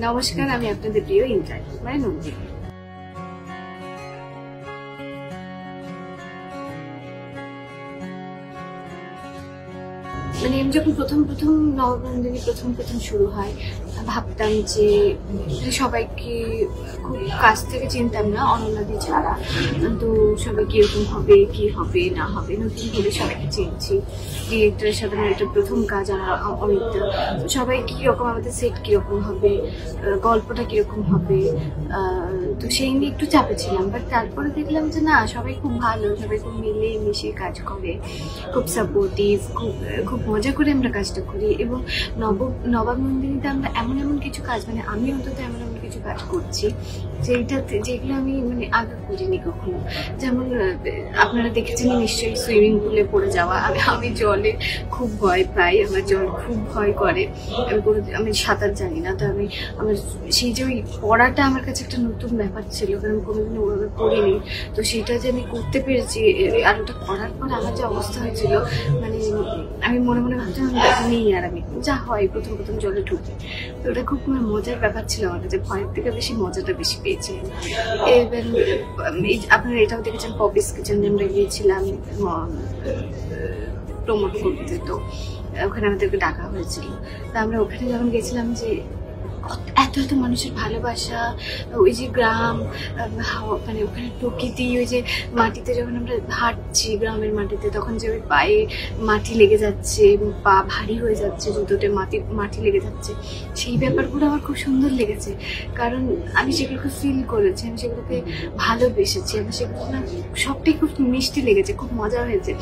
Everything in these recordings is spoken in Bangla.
নমস্কার, আমি আপনাদের প্রিয় ইন্টারভিউ নন্দিনী। মানে আমি যখন প্রথম নববন্ধনী প্রথম শুরু হয়, ভাবতাম যে সবাইকে খুব কাছ থেকে চিনতাম না, অনন্যাদি ছাড়া। তো সবাই কিরকম হবে, কি হবে না হবে, নতুন করে সবাইকে চিনছি। ডিরেক্টরের সাথে আমার এটা প্রথম কাজ, অমিতা। সবাই কিরকম, আমাদের সেট কিরকম হবে, গল্পটা কিরকম হবে, তো সেই নিয়ে একটু চাপে ছিলাম। বাট তারপরে দেখলাম যে না, সবাই খুব ভালো, সবাই খুব মিলে মিশে কাজ করে, খুব সাপোর্টিভ, খুব মজা করে আমরা কাজটা করি। এবং নববন্ধনীতে আমরা এমন কিছু কাজ, মানে আমি অন্তত এমন কিছু কাজ করছি যেগুলো আমি আগে করিনি কখনো। যেমন আপনারা দেখেছেন নিশ্চয়ই সুইমিং পুলে পড়ে যাওয়া। আমি জলে খুব ভয় পাই, আমার জল খুব ভয় করে। আমি সাঁতার জানি না, তো আমার সেই যে ওই পড়াটা আমার কাছে একটা নতুন ব্যাপার ছিল, কারণ আমি কোনোদিন ওভাবে পড়িনি। তো সেটা যে আমি করতে পেরেছি, আর ওটা করার পর আমার যে অবস্থা হয়েছিল, মানে আমি মনে ভাবছিলাম নেই, আর আমি যা হয় প্রথম জলে ঢুকে। তো ওটা খুব মজার ব্যাপার ছিল আমার কাছে, ভয়ের থেকে বেশি মজাটা বেশি পেয়েছিলাম। এবার আপনারা এটাও দেখেছেন, পপিস কিচেনে আমরা গিয়েছিলাম প্রমোট করতে। তো ওখানে আমাদেরকে ডাকা হয়েছিল। তা আমরা ওখানে যখন গেছিলাম, যে এত মানুষের ভালোবাসা, ওই যে গ্রাম, মানে ওখানে প্রকৃতি, ওই যে মাটিতে যখন আমরা হাঁটছি গ্রামের মাটিতে, তখন যে ওই পায়ে মাটি লেগে যাচ্ছে, পা ভারী হয়ে যাচ্ছে, জুতোতে মাটি লেগে যাচ্ছে, সেই ব্যাপারগুলো আমার খুব সুন্দর লেগেছে। কারণ আমি সেগুলোকে ফিল করেছি, আমি সেগুলোকে ভালোবেসেছি, আমি সেগুলো না সবটাই খুব মিষ্টি লেগেছে, খুব মজা হয়েছে।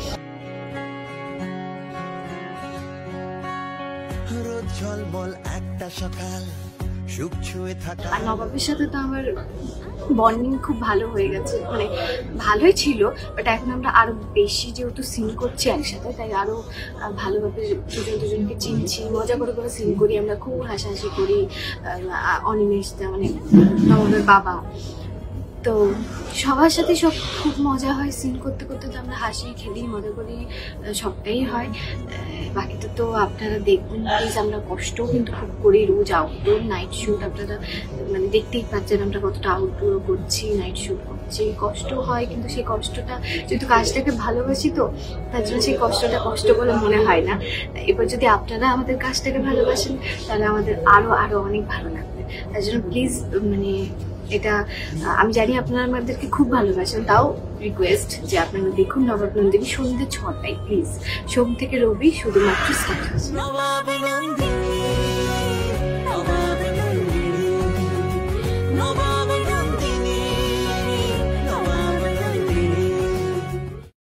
আর নবাবের সাথে তো আমার বন্ডিং খুব ভালো হয়ে গেছে, মানে ভালোই ছিল। বাট এখন আমরা আরো বেশি, যেহেতু সিন করছি একসাথে, তাই আরো ভালোভাবে দুজনকে চিনছি, মজা করে সিন করি, আমরা খুব হাসাহাসি করি। অনিমেষদা, মানে নবাবের বাবা, তো সবার সাথে সব খুব মজা হয়। সিন করতে তো আমরা হাসি খেলি, মজা করি, সবটাই হয়। বাকিটা তো আপনারা দেখুন প্লিজ। আমরা কষ্টও কিন্তু খুব করি, রোজ আউটডোর নাইট শুট, আপনারা মানে দেখতেই পাচ্ছেন আমরা কতটা আউটডোরও করছি, নাইট শুট করছি। কষ্ট হয়, কিন্তু সেই কষ্টটা, যেহেতু কাজটাকে ভালোবাসি, তো তার জন্য সেই কষ্টটা কষ্ট বলে মনে হয় না। এবার যদি আপনারা আমাদের কাজটাকে ভালোবাসেন, তাহলে আমাদের আরো অনেক ভালো লাগবে। তার জন্য প্লিজ, মানে এটা আমি জানি আপনারা আমাদেরকে খুব ভালোবাসেন, তাও রিকোয়েস্ট যে আপনারা দেখুন নববন্ধনী সন্ধ্যে 6টায় প্লিজ, সোম থেকে রবি, শুধুমাত্র স্টার।